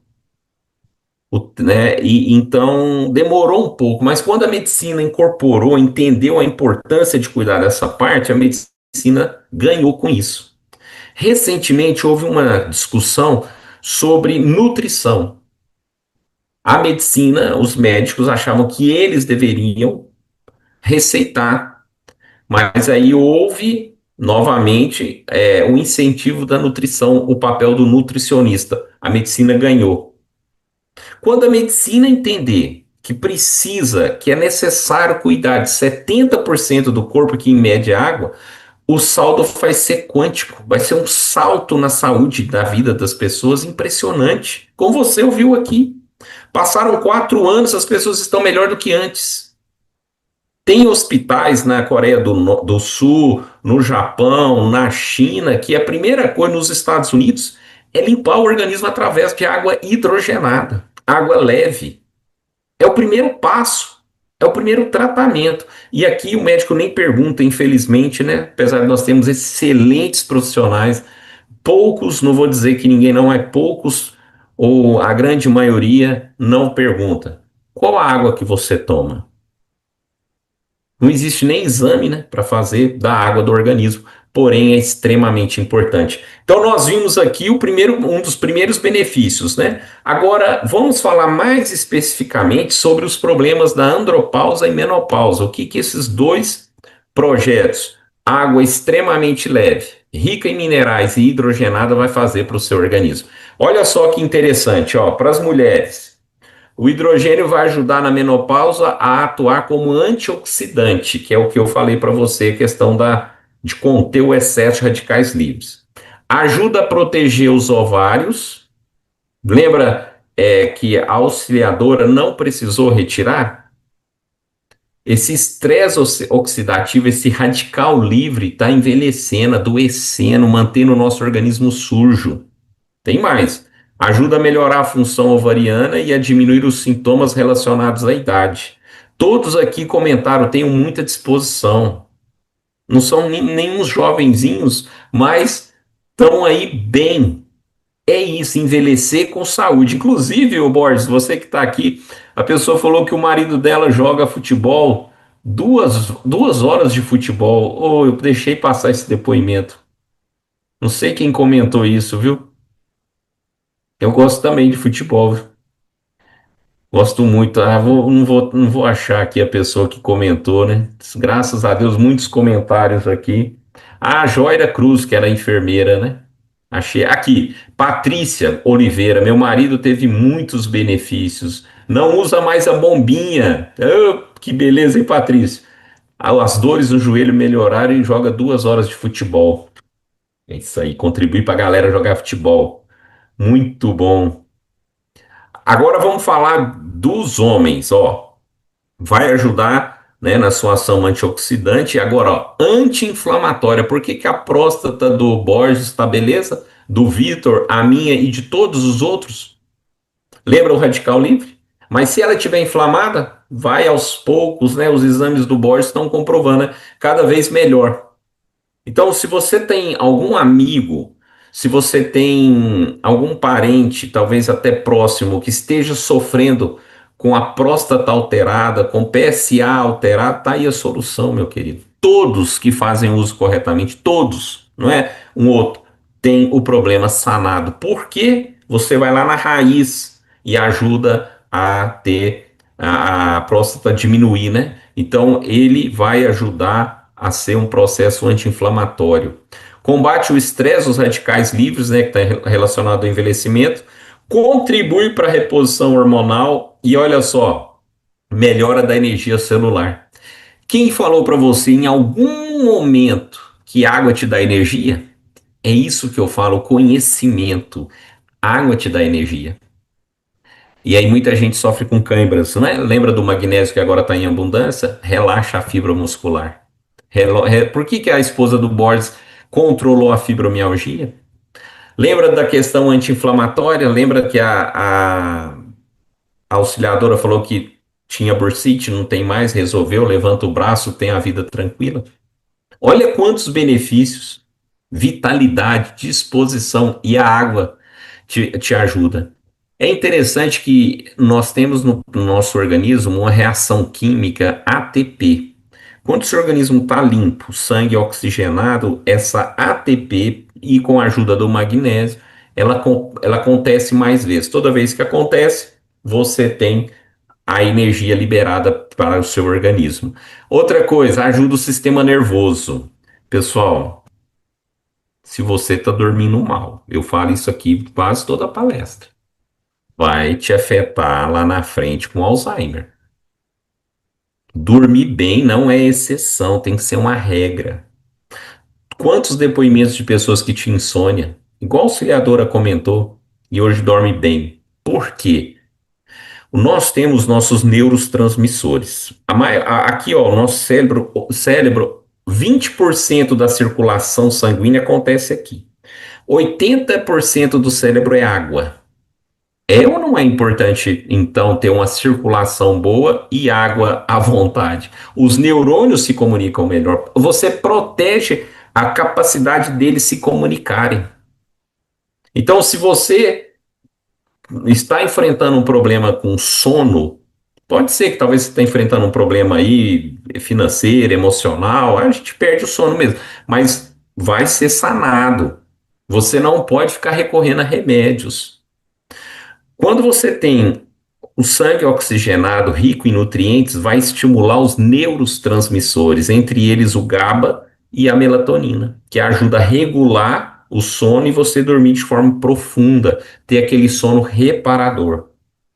Né? E então demorou um pouco, mas quando a medicina incorporou, entendeu a importância de cuidar dessa parte, a medicina ganhou com isso. Recentemente houve uma discussão sobre nutrição. A medicina, os médicos achavam que eles deveriam receitar, mas aí houve novamente o incentivo da nutrição, o papel do nutricionista. A medicina ganhou. Quando a medicina entender que precisa, que é necessário cuidar de 70% do corpo, que em média é água, o saldo vai ser quântico, vai ser um salto na saúde da vida das pessoas impressionante. Como você ouviu aqui. Passaram 4 anos, as pessoas estão melhor do que antes. Tem hospitais na Coreia do Sul, no Japão, na China, que a primeira coisa nos Estados Unidos é limpar o organismo através de água hidrogenada, água leve. É o primeiro passo, é o primeiro tratamento. E aqui o médico nem pergunta, infelizmente, né? Apesar de nós termos excelentes profissionais, poucos, não vou dizer que ninguém não é, poucos, ou a grande maioria não pergunta. Qual a água que você toma? Não existe nem exame, né, para fazer da água do organismo, porém é extremamente importante. Então nós vimos aqui um dos primeiros benefícios, né? Agora vamos falar mais especificamente sobre os problemas da andropausa e menopausa. O que esses dois projetos, água extremamente leve, rica em minerais e hidrogenada, vai fazer para o seu organismo. Olha só que interessante, ó, para as mulheres. O hidrogênio vai ajudar na menopausa a atuar como antioxidante, que é o que eu falei para você, a questão de conter o excesso de radicais livres. Ajuda a proteger os ovários. Lembra que a auxiliadora não precisou retirar? Esse estresse oxidativo, esse radical livre, está envelhecendo, adoecendo, mantendo o nosso organismo sujo. Tem mais. Ajuda a melhorar a função ovariana e a diminuir os sintomas relacionados à idade. Todos aqui comentaram, tenho muita disposição. Não são nenhum jovenzinhos, mas estão aí bem. É isso, envelhecer com saúde. Inclusive, o Borges, você que está aqui, a pessoa falou que o marido dela joga futebol, duas horas de futebol. Oh, eu deixei passar esse depoimento. Não sei quem comentou isso, viu? Eu gosto também de futebol. Gosto muito. Não vou achar aqui a pessoa que comentou, né? Graças a Deus, muitos comentários aqui. A Joira Cruz, que era enfermeira, né? Achei. Aqui, Patrícia Oliveira. Meu marido teve muitos benefícios. Não usa mais a bombinha. Oh, que beleza, hein, Patrícia? As dores no joelho melhoraram e joga 2 horas de futebol. É isso aí, contribui para a galera jogar futebol. Muito bom. Agora vamos falar dos homens, ó. Vai ajudar, né, na sua ação antioxidante. Agora, ó, anti-inflamatória. Por que que a próstata do Borges tá beleza? Do Vitor, a minha e de todos os outros? Lembra o radical livre? Mas se ela estiver inflamada, vai aos poucos, né? Os exames do Borges estão comprovando, né, cada vez melhor. Então, se você tem algum amigo, se você tem algum parente, talvez até próximo, que esteja sofrendo com a próstata alterada, com PSA alterado, tá aí a solução, meu querido. Todos que fazem uso corretamente, todos, não é um outro, tem o problema sanado. Porque você vai lá na raiz e ajuda a ter a próstata diminuir, né? Então, ele vai ajudar a ser um processo anti-inflamatório. Combate o estresse, os radicais livres, né, que está relacionado ao envelhecimento. Contribui para a reposição hormonal e, olha só, melhora da energia celular. Quem falou para você em algum momento que água te dá energia? É isso que eu falo, conhecimento. Água te dá energia. E aí muita gente sofre com câimbras, né? Lembra do magnésio que agora está em abundância? Relaxa a fibra muscular. Por que que a esposa do Borges controlou a fibromialgia? Lembra da questão anti-inflamatória? Lembra que a auxiliadora falou que tinha bursite, não tem mais, resolveu, levanta o braço, tem a vida tranquila? Olha quantos benefícios, vitalidade, disposição e a água te ajuda. É interessante que nós temos no nosso organismo uma reação química ATP. Quando o seu organismo está limpo, sangue oxigenado, essa ATP, e com a ajuda do magnésio, ela acontece mais vezes. Toda vez que acontece, você tem a energia liberada para o seu organismo. Outra coisa, ajuda o sistema nervoso. Pessoal, se você está dormindo mal, eu falo isso aqui quase toda a palestra, vai te afetar lá na frente com Alzheimer. Dormir bem não é exceção, tem que ser uma regra. Quantos depoimentos de pessoas que tinham insônia, igual a auxiliadora comentou, e hoje dorme bem? Por quê? Nós temos nossos neurotransmissores. Aqui, ó, o nosso cérebro, 20% da circulação sanguínea acontece aqui. 80% do cérebro é água. É ou não é importante, então, ter uma circulação boa e água à vontade? Os neurônios se comunicam melhor. Você protege a capacidade deles se comunicarem. Então, se você está enfrentando um problema com sono, pode ser que talvez você esteja enfrentando um problema aí financeiro, emocional, a gente perde o sono mesmo, mas vai ser sanado. Você não pode ficar recorrendo a remédios. Quando você tem o sangue oxigenado, rico em nutrientes, vai estimular os neurotransmissores, entre eles o GABA e a melatonina, que ajuda a regular o sono e você dormir de forma profunda, ter aquele sono reparador,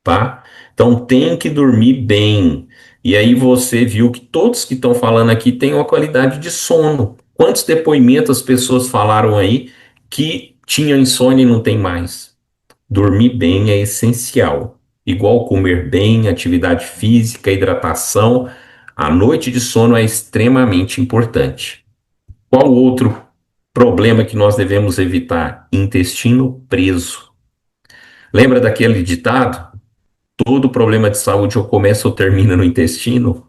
tá? Então tem que dormir bem. E aí você viu que todos que estão falando aqui têm uma qualidade de sono. Quantos depoimentos as pessoas falaram aí que tinham insônia e não tem mais. Dormir bem é essencial. Igual comer bem, atividade física, hidratação. A noite de sono é extremamente importante. Qual outro problema que nós devemos evitar? Intestino preso. Lembra daquele ditado? Todo problema de saúde ou começa ou termina no intestino?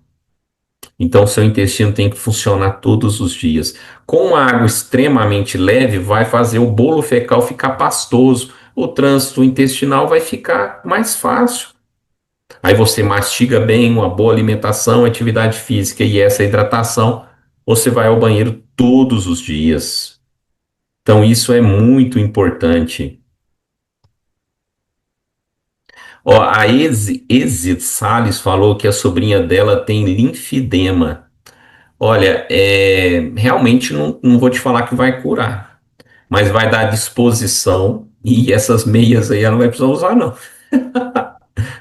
Então, seu intestino tem que funcionar todos os dias. Com uma água extremamente leve, vai fazer o bolo fecal ficar pastoso. O trânsito intestinal vai ficar mais fácil. Aí você mastiga bem, uma boa alimentação, atividade física e essa hidratação, você vai ao banheiro todos os dias. Então, isso é muito importante. Ó, a Exit Salles falou que a sobrinha dela tem linfedema. Olha, realmente não vou te falar que vai curar, mas vai dar disposição e essas meias aí ela não vai precisar usar, não.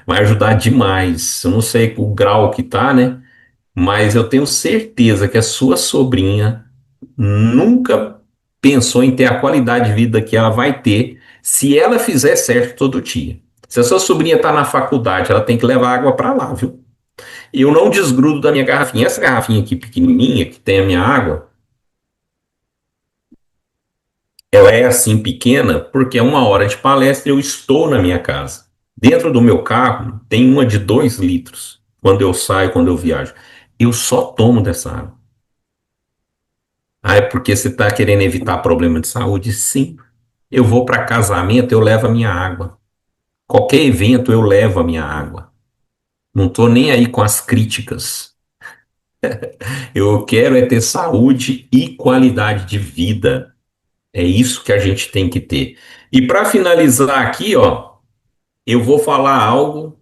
Vai ajudar demais. Eu não sei o grau que tá, né? Mas eu tenho certeza que a sua sobrinha nunca pensou em ter a qualidade de vida que ela vai ter se ela fizer certo todo dia. Se a sua sobrinha tá na faculdade, ela tem que levar água para lá, viu? Eu não desgrudo da minha garrafinha. Essa garrafinha aqui pequenininha, que tem a minha água, ela é assim pequena porque é 1 hora de palestra e eu estou na minha casa. Dentro do meu carro tem uma de 2 litros. Quando eu saio, quando eu viajo. Eu só tomo dessa água. Ah, é porque você está querendo evitar problema de saúde? Sim. Eu vou para casamento, eu levo a minha água. Qualquer evento, eu levo a minha água. Não estou nem aí com as críticas. Eu quero é ter saúde e qualidade de vida. É isso que a gente tem que ter. E para finalizar aqui, ó, eu vou falar algo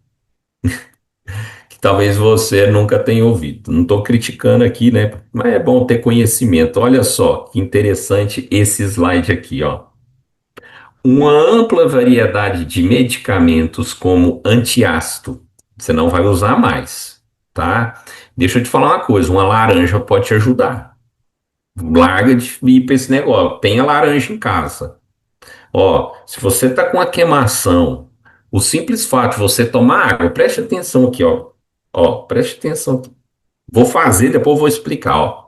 que talvez você nunca tenha ouvido. Não estou criticando aqui, né? Mas é bom ter conhecimento. Olha só que interessante esse slide aqui, ó. Uma ampla variedade de medicamentos como antiácido, você não vai usar mais, tá? Deixa eu te falar uma coisa, uma laranja pode te ajudar. Larga de ir para esse negócio. Tenha laranja em casa. Ó, se você tá com a queimação, o simples fato de você tomar água, preste atenção aqui, ó. Ó, preste atenção. Vou fazer, depois eu vou explicar, ó.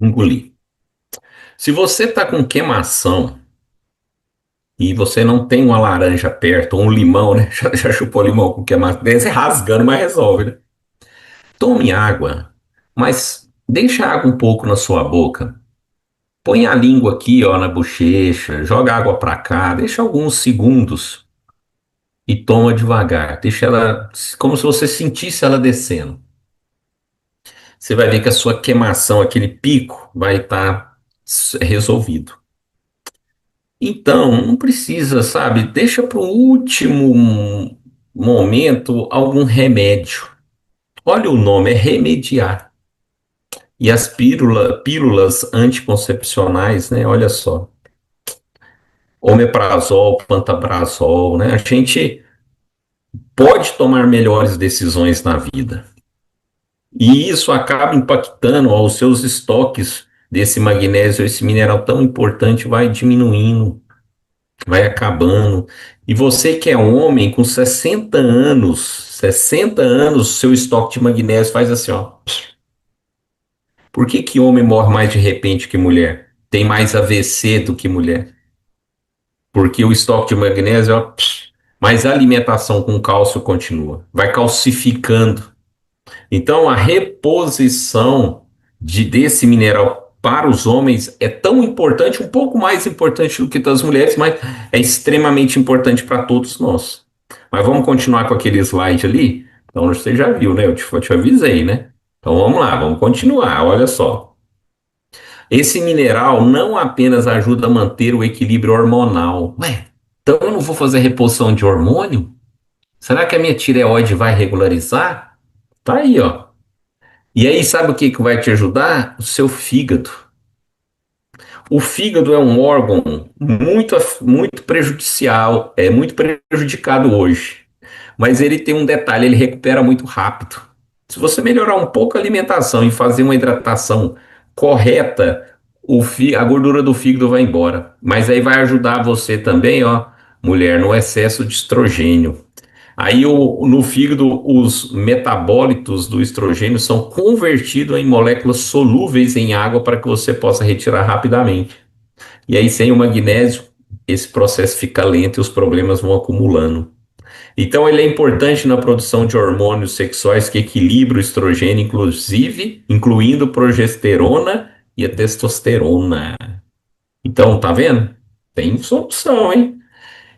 Engolir. Se você tá com queimação e você não tem uma laranja perto, ou um limão, né? Já chupou limão com queimação, deve rasgando, mas resolve, né? Tome água, mas deixa a água um pouco na sua boca. Põe a língua aqui, ó, na bochecha, joga água para cá, deixa alguns segundos e toma devagar. Deixa ela como se você sentisse ela descendo. Você vai ver que a sua queimação, aquele pico, vai estar resolvido. Então, não precisa, sabe? Deixa para o último momento algum remédio. Olha o nome, é remediar. E as pílulas anticoncepcionais, né? Olha só. Omeprazol, pantobrazol, né? A gente pode tomar melhores decisões na vida. E isso acaba impactando os seus estoques desse magnésio, esse mineral tão importante, vai diminuindo, vai acabando. E você que é homem com 60 anos, seu estoque de magnésio faz assim, ó. Por que que homem morre mais de repente que mulher? Tem mais AVC do que mulher? Porque o estoque de magnésio, ó, mas a alimentação com cálcio continua, vai calcificando. Então, a reposição desse mineral para os homens é tão importante, um pouco mais importante do que das mulheres, mas é extremamente importante para todos nós. Mas vamos continuar com aquele slide ali? Então, você já viu, né? Eu te avisei, né? Então, vamos lá, vamos continuar. Olha só. Esse mineral não apenas ajuda a manter o equilíbrio hormonal. Ué, então eu não vou fazer reposição de hormônio? Será que a minha tireoide vai regularizar? Tá aí, ó. E aí, sabe o que vai te ajudar? O seu fígado. O fígado é um órgão muito prejudicial, é muito prejudicado hoje. Mas ele tem um detalhe, ele recupera muito rápido. Se você melhorar um pouco a alimentação e fazer uma hidratação correta, a gordura do fígado vai embora. Mas aí vai ajudar você também, ó, mulher, no excesso de estrogênio. Aí no fígado, os metabólitos do estrogênio são convertidos em moléculas solúveis em água para que você possa retirar rapidamente. E aí, sem o magnésio, esse processo fica lento e os problemas vão acumulando. Então, ele é importante na produção de hormônios sexuais que equilibram o estrogênio, incluindo progesterona e a testosterona. Então, tá vendo? Tem solução, hein?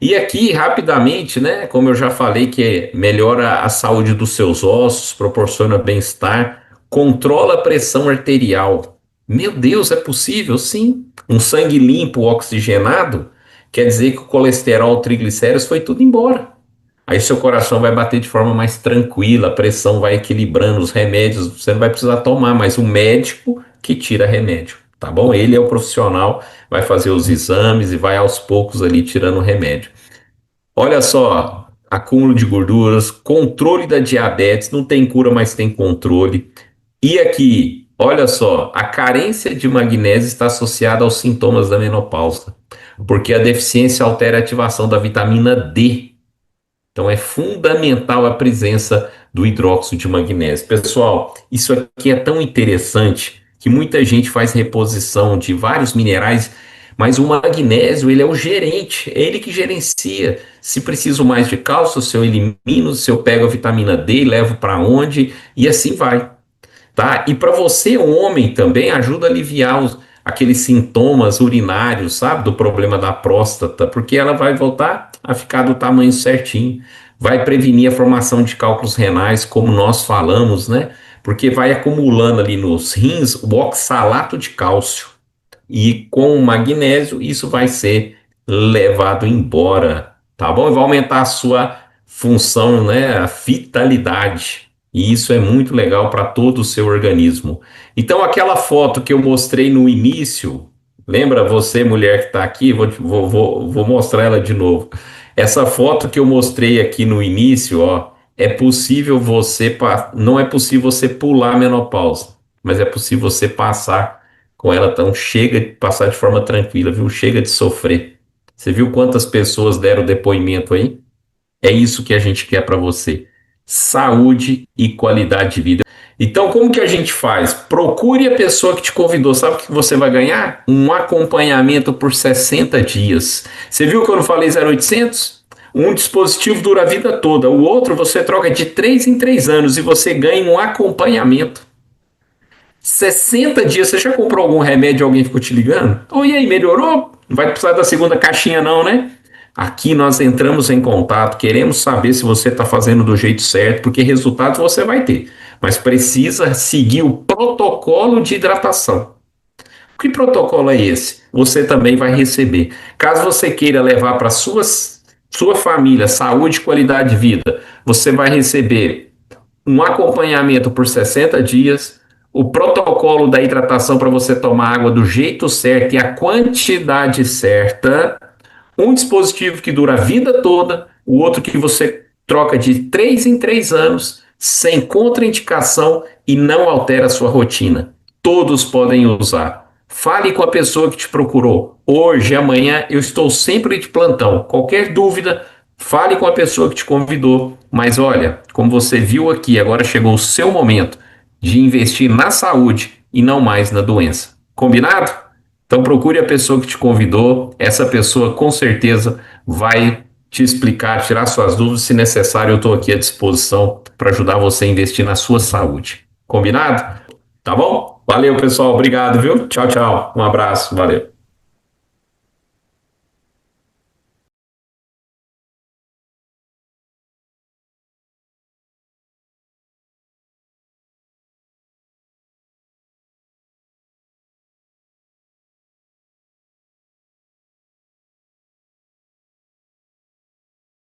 E aqui, rapidamente, né? Como eu já falei, que melhora a saúde dos seus ossos, proporciona bem-estar, controla a pressão arterial. Meu Deus, é possível? Sim. Um sangue limpo, oxigenado, quer dizer que o colesterol, o triglicéridos foi tudo embora. Aí seu coração vai bater de forma mais tranquila, a pressão vai equilibrando, os remédios você não vai precisar tomar, mas o médico que tira remédio, tá bom? Ele é o profissional, vai fazer os exames e vai aos poucos ali tirando o remédio. Olha só, acúmulo de gorduras, controle da diabetes, não tem cura, mas tem controle. E aqui, olha só, a carência de magnésio está associada aos sintomas da menopausa, porque a deficiência altera a ativação da vitamina D. Então é fundamental a presença do hidróxido de magnésio. Pessoal, isso aqui é tão interessante que muita gente faz reposição de vários minerais, mas o magnésio, ele é o gerente, é ele que gerencia. Se preciso mais de cálcio, se eu elimino, se eu pego a vitamina D e levo para onde, e assim vai. Tá? E para você, homem, também ajuda a aliviar aqueles sintomas urinários, sabe, do problema da próstata, porque ela vai voltar a ficar do tamanho certinho, vai prevenir a formação de cálculos renais, como nós falamos, né? Porque vai acumulando ali nos rins o oxalato de cálcio. E com o magnésio, isso vai ser levado embora, tá bom? E vai aumentar a sua função, né? A vitalidade. E isso é muito legal para todo o seu organismo. Então, aquela foto que eu mostrei no início, lembra você, mulher que está aqui? Vou mostrar ela de novo. Essa foto que eu mostrei aqui no início, ó, é possível não é possível você pular a menopausa, mas é possível você passar com ela. Então, chega de passar de forma tranquila, viu? Chega de sofrer. Você viu quantas pessoas deram depoimento aí? É isso que a gente quer para você. Saúde e qualidade de vida. Então, como que a gente faz? Procure a pessoa que te convidou. Sabe o que você vai ganhar? Um acompanhamento por 60 dias. Você viu que eu não falei 0800? Um dispositivo dura a vida toda. O outro você troca de 3 em 3 anos e você ganha um acompanhamento. 60 dias, você já comprou algum remédio e alguém ficou te ligando? Oh, e aí, melhorou? Não vai precisar da segunda caixinha não, né? Aqui nós entramos em contato, queremos saber se você está fazendo do jeito certo, porque resultados você vai ter, mas precisa seguir o protocolo de hidratação. Que protocolo é esse? Você também vai receber. Caso você queira levar para sua família saúde e qualidade de vida, você vai receber um acompanhamento por 60 dias, o protocolo da hidratação para você tomar água do jeito certo e a quantidade certa, um dispositivo que dura a vida toda, o outro que você troca de 3 em 3 anos, sem contraindicação e não altera a sua rotina. Todos podem usar. Fale com a pessoa que te procurou. Hoje, amanhã, eu estou sempre de plantão. Qualquer dúvida, fale com a pessoa que te convidou. Mas olha, como você viu aqui, agora chegou o seu momento de investir na saúde e não mais na doença. Combinado? Então procure a pessoa que te convidou. Essa pessoa com certeza vai te explicar, tirar suas dúvidas. Se necessário, eu estou aqui à disposição para ajudar você a investir na sua saúde. Combinado? Tá bom? Valeu, pessoal. Obrigado, viu? Tchau, tchau. Um abraço. Valeu.